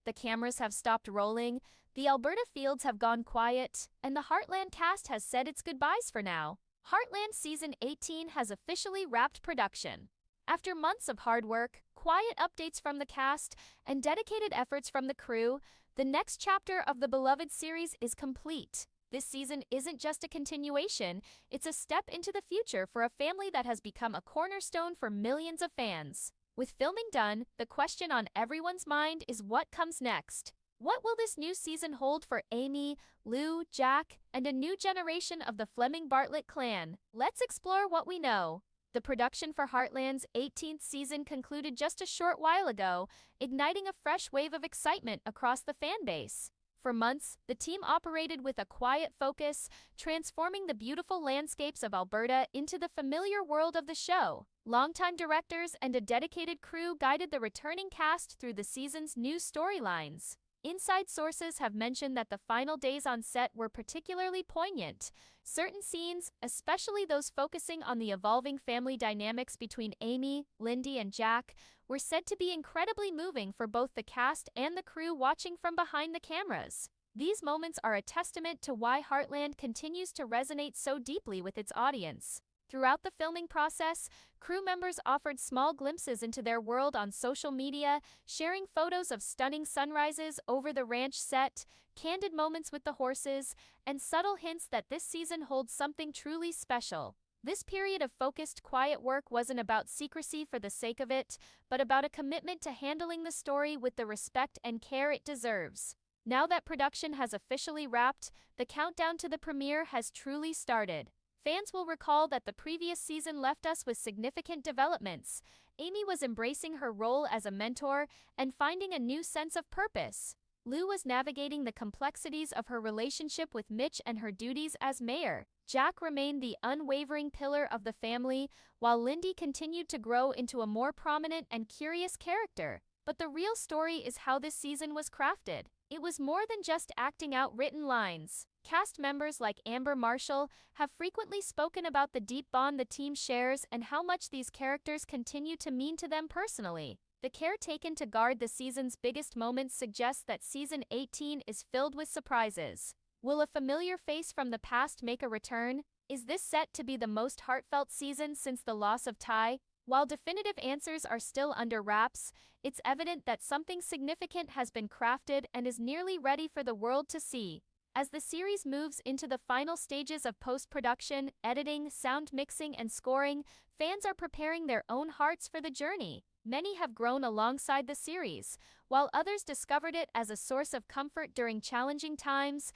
the cameras have stopped rolling, the Alberta fields have gone quiet, and the Heartland cast has said its goodbyes for now. Heartland Season 18 has officially wrapped production. After months of hard work, quiet updates from the cast, and dedicated efforts from the crew, the next chapter of the beloved series is complete. This season isn't just a continuation, it's a step into the future for a family that has become a cornerstone for millions of fans. With filming done, the question on everyone's mind is what comes next. What will this new season hold for Amy, Lou, Jack, and a new generation of the Fleming-Bartlett clan? Let's explore what we know. The production for Heartland's 18th season concluded just a short while ago, igniting a fresh wave of excitement across the fan base. For months, the team operated with a quiet focus, transforming the beautiful landscapes of Alberta into the familiar world of the show. Longtime directors and a dedicated crew guided the returning cast through the season's new storylines. Inside sources have mentioned that the final days on set were particularly poignant. Certain scenes, especially those focusing on the evolving family dynamics between Amy, Lindy, and Jack, were said to be incredibly moving for both the cast and the crew watching from behind the cameras. These moments are a testament to why Heartland continues to resonate so deeply with its audience. Throughout the filming process, crew members offered small glimpses into their world on social media, sharing photos of stunning sunrises over the ranch set, candid moments with the horses, and subtle hints that this season holds something truly special. This period of focused, quiet work wasn't about secrecy for the sake of it, but about a commitment to handling the story with the respect and care it deserves. Now that production has officially wrapped, the countdown to the premiere has truly started. Fans will recall that the previous season left us with significant developments. Amy was embracing her role as a mentor and finding a new sense of purpose. Lou was navigating the complexities of her relationship with Mitch and her duties as mayor. Jack remained the unwavering pillar of the family, while Lindy continued to grow into a more prominent and curious character. But the real story is how this season was crafted. It was more than just acting out written lines. Cast members like Amber Marshall have frequently spoken about the deep bond the team shares and how much these characters continue to mean to them personally. The care taken to guard the season's biggest moments suggests that Season 18 is filled with surprises. Will a familiar face from the past make a return? Is this set to be the most heartfelt season since the loss of Ty? While definitive answers are still under wraps, it's evident that something significant has been crafted and is nearly ready for the world to see. As the series moves into the final stages of post-production, editing, sound mixing, and scoring, fans are preparing their own hearts for the journey. Many have grown alongside the series, while others discovered it as a source of comfort during challenging times.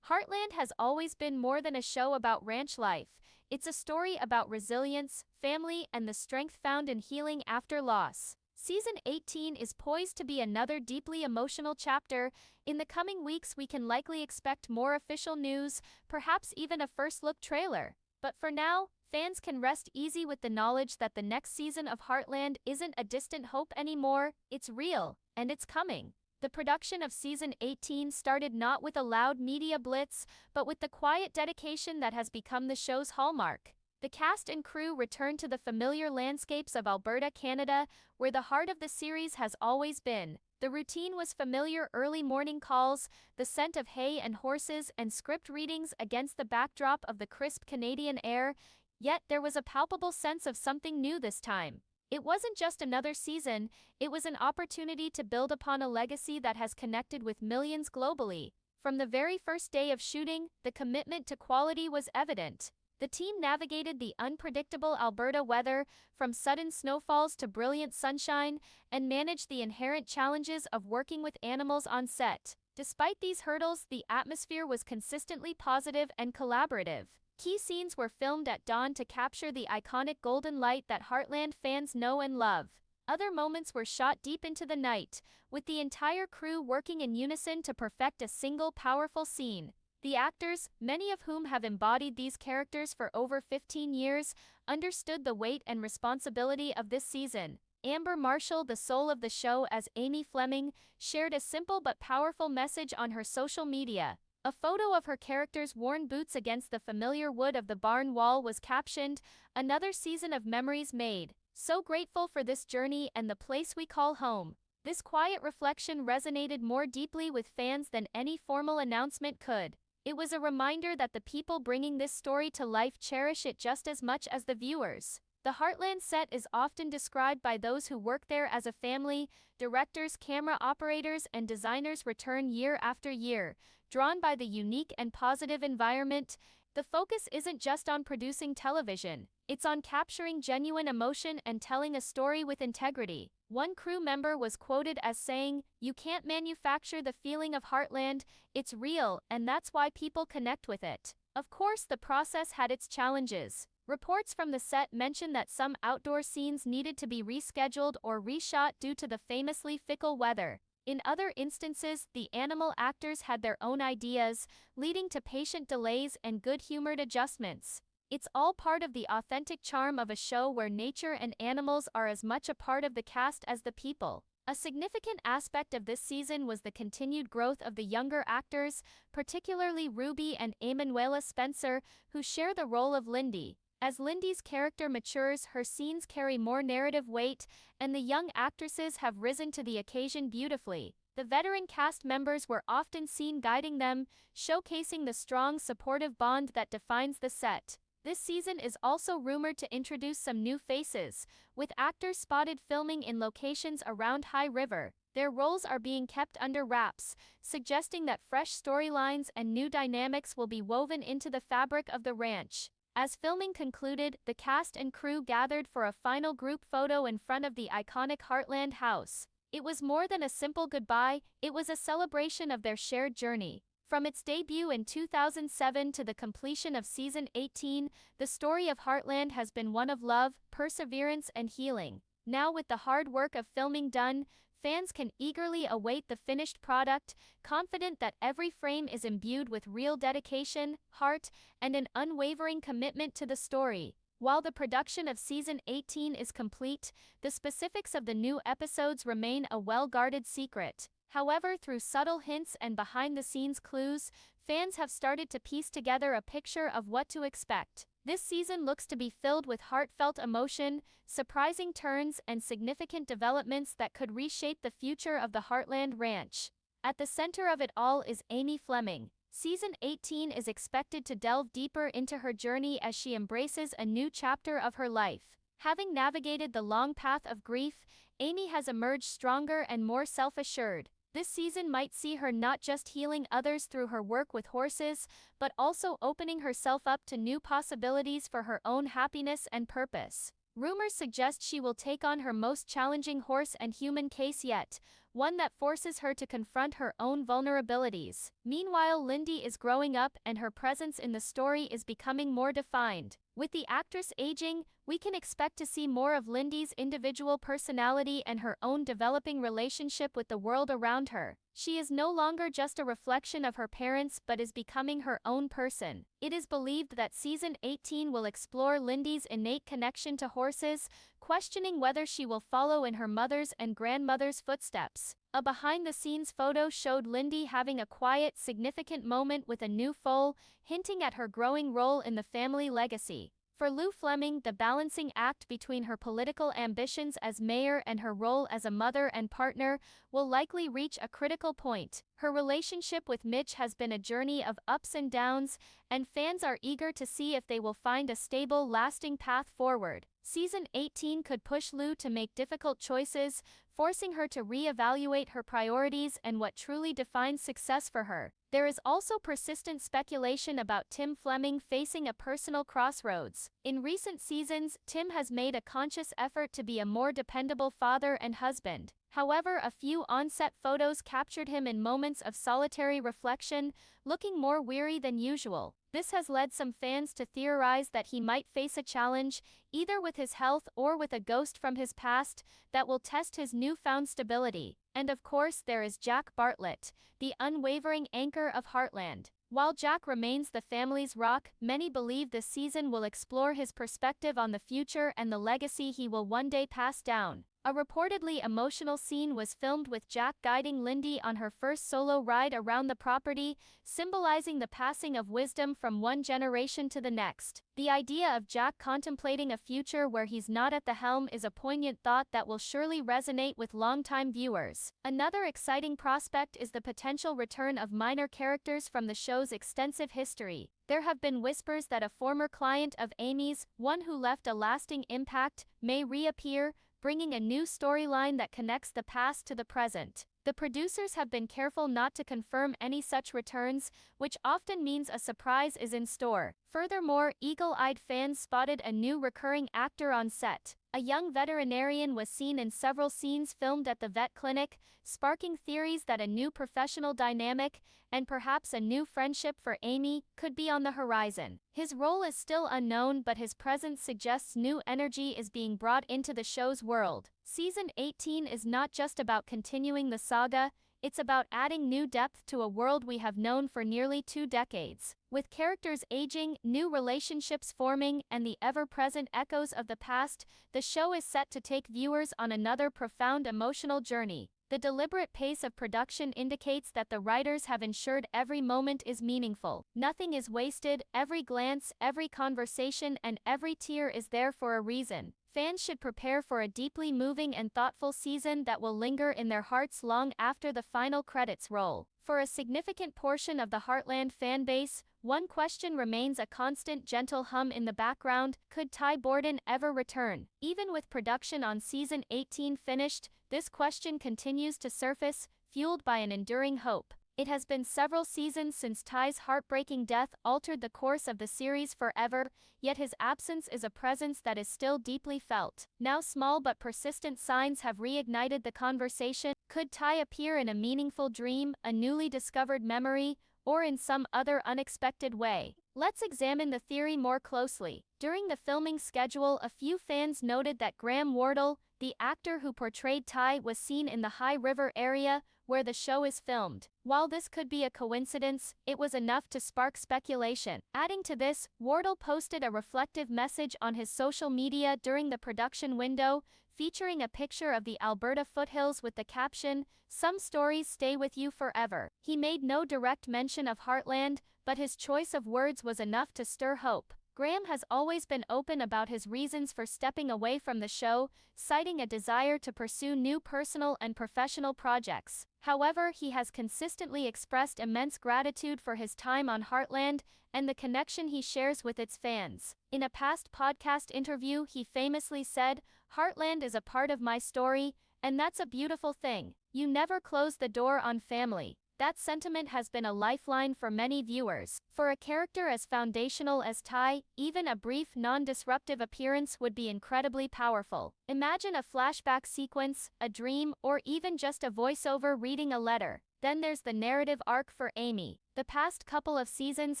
Heartland has always been more than a show about ranch life. It's a story about resilience, family, and the strength found in healing after loss. Season 18 is poised to be another deeply emotional chapter. In the coming weeks, we can likely expect more official news, perhaps even a first-look trailer. But for now, fans can rest easy with the knowledge that the next season of Heartland isn't a distant hope anymore. It's real, and it's coming. The production of Season 18 started not with a loud media blitz, but with the quiet dedication that has become the show's hallmark. The cast and crew returned to the familiar landscapes of Alberta, Canada, where the heart of the series has always been. The routine was familiar: early morning calls, the scent of hay and horses, and script readings against the backdrop of the crisp Canadian air. Yet there was a palpable sense of something new this time. It wasn't just another season, it was an opportunity to build upon a legacy that has connected with millions globally. From the very first day of shooting, the commitment to quality was evident. The team navigated the unpredictable Alberta weather, from sudden snowfalls to brilliant sunshine, and managed the inherent challenges of working with animals on set. Despite these hurdles, the atmosphere was consistently positive and collaborative. Key scenes were filmed at dawn to capture the iconic golden light that Heartland fans know and love. Other moments were shot deep into the night, with the entire crew working in unison to perfect a single powerful scene. The actors, many of whom have embodied these characters for over 15 years, understood the weight and responsibility of this season. Amber Marshall, the soul of the show as Amy Fleming, shared a simple but powerful message on her social media. A photo of her character's worn boots against the familiar wood of the barn wall was captioned, "Another season of memories made. So grateful for this journey and the place we call home." This quiet reflection resonated more deeply with fans than any formal announcement could. It was a reminder that the people bringing this story to life cherish it just as much as the viewers. The Heartland set is often described by those who work there as a family. Directors, camera operators, and designers return year after year, drawn by the unique and positive environment. The focus isn't just on producing television, it's on capturing genuine emotion and telling a story with integrity. One crew member was quoted as saying, "You can't manufacture the feeling of Heartland, it's real, and that's why people connect with it." Of course, the process had its challenges. Reports from the set mention that some outdoor scenes needed to be rescheduled or reshot due to the famously fickle weather. In other instances, the animal actors had their own ideas, leading to patient delays and good-humored adjustments. It's all part of the authentic charm of a show where nature and animals are as much a part of the cast as the people. A significant aspect of this season was the continued growth of the younger actors, particularly Ruby and Emanuela Spencer, who share the role of Lindy. As Lindy's character matures, her scenes carry more narrative weight, and the young actresses have risen to the occasion beautifully. The veteran cast members were often seen guiding them, showcasing the strong, supportive bond that defines the set. This season is also rumored to introduce some new faces, with actors spotted filming in locations around High River. Their roles are being kept under wraps, suggesting that fresh storylines and new dynamics will be woven into the fabric of the ranch. As filming concluded, the cast and crew gathered for a final group photo in front of the iconic Heartland house. It was more than a simple goodbye, it was a celebration of their shared journey. From its debut in 2007 to the completion of season 18, the story of Heartland has been one of love, perseverance, and healing. Now, with the hard work of filming done, fans can eagerly await the finished product, confident that every frame is imbued with real dedication, heart, and an unwavering commitment to the story. While the production of season 18 is complete, the specifics of the new episodes remain a well-guarded secret. However, through subtle hints and behind-the-scenes clues, fans have started to piece together a picture of what to expect. This season looks to be filled with heartfelt emotion, surprising turns, and significant developments that could reshape the future of the Heartland Ranch. At the center of it all is Amy Fleming. Season 18 is expected to delve deeper into her journey as she embraces a new chapter of her life. Having navigated the long path of grief, Amy has emerged stronger and more self-assured. This season might see her not just healing others through her work with horses, but also opening herself up to new possibilities for her own happiness and purpose. Rumors suggest she will take on her most challenging horse and human case yet, one that forces her to confront her own vulnerabilities. Meanwhile, Lindy is growing up and her presence in the story is becoming more defined. With the actress aging, we can expect to see more of Lindy's individual personality and her own developing relationship with the world around her. She is no longer just a reflection of her parents but is becoming her own person. It is believed that season 18 will explore Lindy's innate connection to horses, questioning whether she will follow in her mother's and grandmother's footsteps. A behind-the-scenes photo showed Lindy having a quiet, significant moment with a new foal, hinting at her growing role in the family legacy. For Lou Fleming, the balancing act between her political ambitions as mayor and her role as a mother and partner will likely reach a critical point. Her relationship with Mitch has been a journey of ups and downs, and fans are eager to see if they will find a stable, lasting path forward. Season 18 could push Lou to make difficult choices, forcing her to re-evaluate her priorities and what truly defines success for her. There is also persistent speculation about Tim Fleming facing a personal crossroads. In recent seasons, Tim has made a conscious effort to be a more dependable father and husband. However, a few on-set photos captured him in moments of solitary reflection, looking more weary than usual. This has led some fans to theorize that he might face a challenge, either with his health or with a ghost from his past, that will test his newfound stability. And of course, there is Jack Bartlett, the unwavering anchor of Heartland. While Jack remains the family's rock, many believe this season will explore his perspective on the future and the legacy he will one day pass down. A reportedly emotional scene was filmed with Jack guiding Lindy on her first solo ride around the property, symbolizing the passing of wisdom from one generation to the next. The idea of Jack contemplating a future where he's not at the helm is a poignant thought that will surely resonate with longtime viewers. Another exciting prospect is the potential return of minor characters from the show's extensive history. There have been whispers that a former client of Amy's, one who left a lasting impact, may reappear, bringing a new storyline that connects the past to the present. The producers have been careful not to confirm any such returns, which often means a surprise is in store. Furthermore, eagle-eyed fans spotted a new recurring actor on set. A young veterinarian was seen in several scenes filmed at the vet clinic, sparking theories that a new professional dynamic, and perhaps a new friendship for Amy, could be on the horizon. His role is still unknown, but his presence suggests new energy is being brought into the show's world. Season 18 is not just about continuing the saga, it's about adding new depth to a world we have known for nearly 2 decades. With characters aging, new relationships forming, and the ever-present echoes of the past, the show is set to take viewers on another profound emotional journey. The deliberate pace of production indicates that the writers have ensured every moment is meaningful. Nothing is wasted, every glance, every conversation, and every tear is there for a reason. Fans should prepare for a deeply moving and thoughtful season that will linger in their hearts long after the final credits roll. For a significant portion of the Heartland fan base, one question remains a constant gentle hum in the background: could Ty Borden ever return? Even with production on season 18 finished, this question continues to surface, fueled by an enduring hope. It has been several seasons since Ty's heartbreaking death altered the course of the series forever, yet his absence is a presence that is still deeply felt. Now small but persistent signs have reignited the conversation. Could Ty appear in a meaningful dream, a newly discovered memory, or in some other unexpected way? Let's examine the theory more closely. During the filming schedule, a few fans noted that Graham Wardle, the actor who portrayed Ty, was seen in the High River area, where the show is filmed. While this could be a coincidence, it was enough to spark speculation. Adding to this, Wardle posted a reflective message on his social media during the production window, featuring a picture of the Alberta foothills with the caption, "Some stories stay with you forever." He made no direct mention of Heartland, but his choice of words was enough to stir hope. Graham has always been open about his reasons for stepping away from the show, citing a desire to pursue new personal and professional projects. However, he has consistently expressed immense gratitude for his time on Heartland and the connection he shares with its fans. In a past podcast interview, he famously said, "Heartland is a part of my story, and that's a beautiful thing. You never close the door on family." That sentiment has been a lifeline for many viewers. For a character as foundational as Ty, even a brief, non-disruptive appearance would be incredibly powerful. Imagine a flashback sequence, a dream, or even just a voiceover reading a letter. Then there's the narrative arc for Amy. The past couple of seasons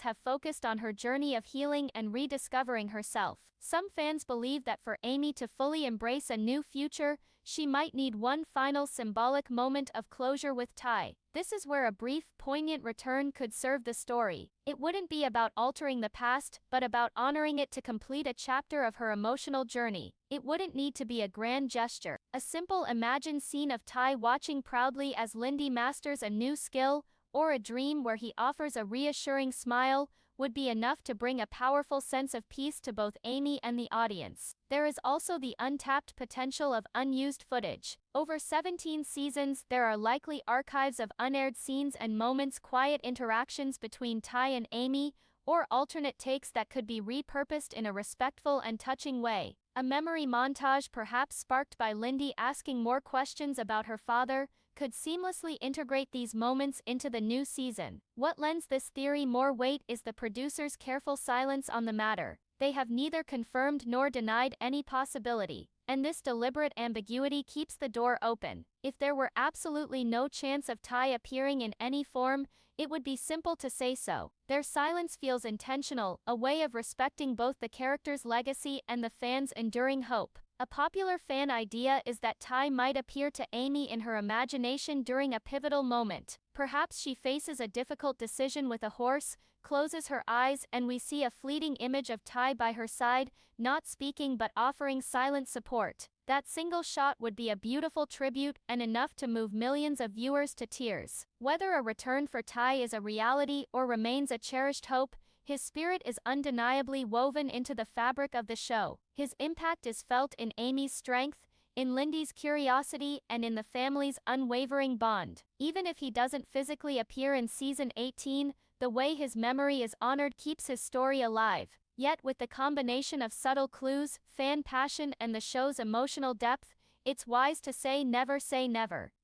have focused on her journey of healing and rediscovering herself. Some fans believe that for Amy to fully embrace a new future, she might need one final symbolic moment of closure with Ty. This is where a brief, poignant return could serve the story. It wouldn't be about altering the past, but about honoring it to complete a chapter of her emotional journey. It wouldn't need to be a grand gesture. A simple imagined scene of Ty watching proudly as Lindy masters a new skill, or a dream where he offers a reassuring smile, would be enough to bring a powerful sense of peace to both Amy and the audience. There is also the untapped potential of unused footage. Over 17 seasons, there are likely archives of unaired scenes and moments, quiet interactions between Ty and Amy, or alternate takes that could be repurposed in a respectful and touching way. A memory montage, perhaps sparked by Lindy asking more questions about her father, could seamlessly integrate these moments into the new season. What lends this theory more weight is the producers' careful silence on the matter. They have neither confirmed nor denied any possibility, and this deliberate ambiguity keeps the door open. If there were absolutely no chance of Ty appearing in any form, it would be simple to say so. Their silence feels intentional, a way of respecting both the character's legacy and the fans' enduring hope. A popular fan idea is that Ty might appear to Amy in her imagination during a pivotal moment. Perhaps she faces a difficult decision with a horse, closes her eyes, and we see a fleeting image of Ty by her side, not speaking but offering silent support. That single shot would be a beautiful tribute and enough to move millions of viewers to tears. Whether a return for Ty is a reality or remains a cherished hope, his spirit is undeniably woven into the fabric of the show. His impact is felt in Amy's strength, in Lindy's curiosity, and in the family's unwavering bond. Even if he doesn't physically appear in season 18, the way his memory is honored keeps his story alive. Yet with the combination of subtle clues, fan passion, and the show's emotional depth, it's wise to say never.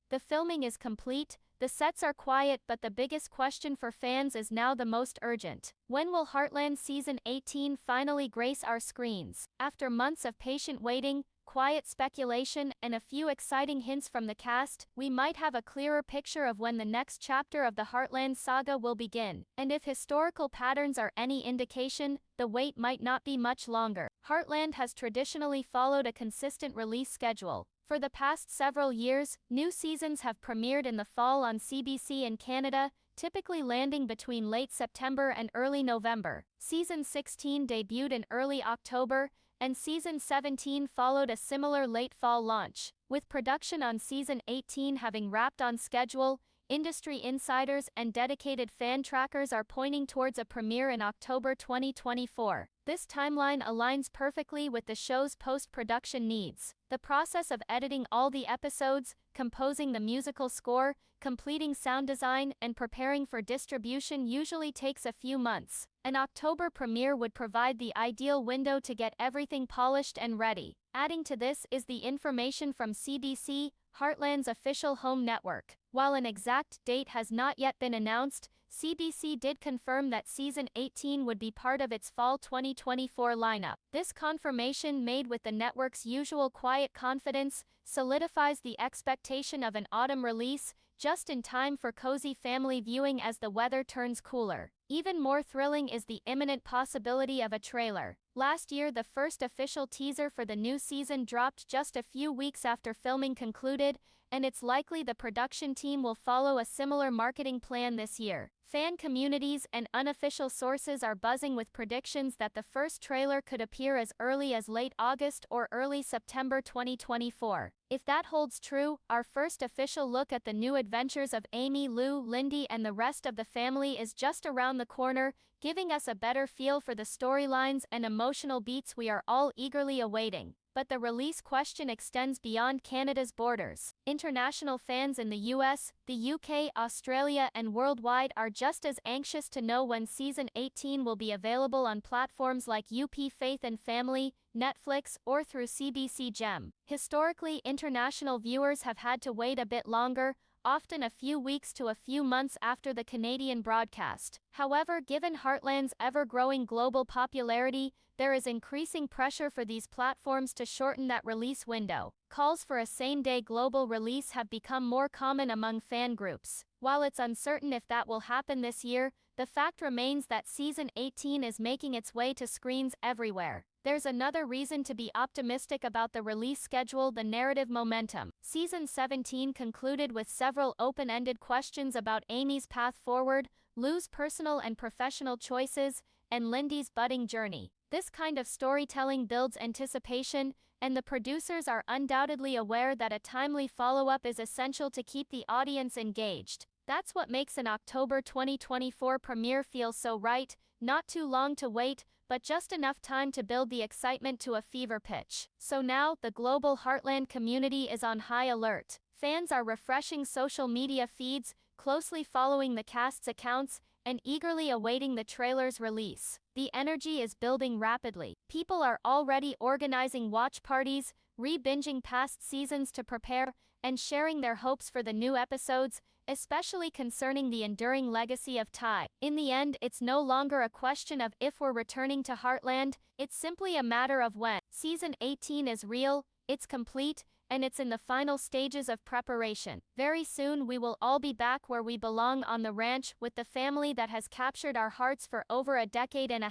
The filming is complete, the sets are quiet, but the biggest question for fans is now the most urgent. When will Heartland Season 18 finally grace our screens? After months of patient waiting, quiet speculation, and a few exciting hints from the cast, we might have a clearer picture of when the next chapter of the Heartland saga will begin. And if historical patterns are any indication, the wait might not be much longer. Heartland has traditionally followed a consistent release schedule. For the past several years, new seasons have premiered in the fall on CBC in Canada, typically landing between late September and early November. Season 16 debuted in early October, and Season 17 followed a similar late fall launch. With production on Season 18 having wrapped on schedule, industry insiders and dedicated fan trackers are pointing towards a premiere in October 2024. This timeline aligns perfectly with the show's post-production needs. The process of editing all the episodes, composing the musical score, completing sound design, and preparing for distribution usually takes a few months. An October premiere would provide the ideal window to get everything polished and ready. Adding to this is the information from CBC, Heartland's official home network. While an exact date has not yet been announced, CBC did confirm that Season 18 would be part of its fall 2024 lineup. This confirmation, made with the network's usual quiet confidence, solidifies the expectation of an autumn release, just in time for cozy family viewing as the weather turns cooler. Even more thrilling is the imminent possibility of a trailer. Last year, the first official teaser for the new season dropped just a few weeks after filming concluded, and it's likely the production team will follow a similar marketing plan this year. Fan communities and unofficial sources are buzzing with predictions that the first trailer could appear as early as late August or early September 2024. If that holds true, our first official look at the new adventures of Amy, Lou, Lindy, and the rest of the family is just around the corner, giving us a better feel for the storylines and emotional beats we are all eagerly awaiting. But the release question extends beyond Canada's borders. International fans in the US, the UK, Australia, and worldwide are just as anxious to know when Season 18 will be available on platforms like UP Faith and Family, Netflix, or through CBC Gem. Historically, international viewers have had to wait a bit longer, often a few weeks to a few months after the Canadian broadcast. However, given Heartland's ever-growing global popularity, there is increasing pressure for these platforms to shorten that release window. Calls for a same-day global release have become more common among fan groups. While it's uncertain if that will happen this year, the fact remains that Season 18 is making its way to screens everywhere. There's another reason to be optimistic about the release schedule: the narrative momentum. Season 17 concluded with several open-ended questions about Amy's path forward, Lou's personal and professional choices, and Lindy's budding journey. This kind of storytelling builds anticipation, and the producers are undoubtedly aware that a timely follow-up is essential to keep the audience engaged. That's what makes an October 2024 premiere feel so right: not too long to wait, but just enough time to build the excitement to a fever pitch. So now, the global Heartland community is on high alert. Fans are refreshing social media feeds, closely following the cast's accounts, and eagerly awaiting the trailer's release. The energy is building rapidly. People are already organizing watch parties, re-binging past seasons to prepare, and sharing their hopes for the new episodes, especially concerning the enduring legacy of Ty. In the end, it's no longer a question of if we're returning to Heartland, it's simply a matter of when. Season 18 is real, it's complete, and it's in the final stages of preparation. Very soon we will all be back where we belong, on the ranch, with the family that has captured our hearts for over a decade and a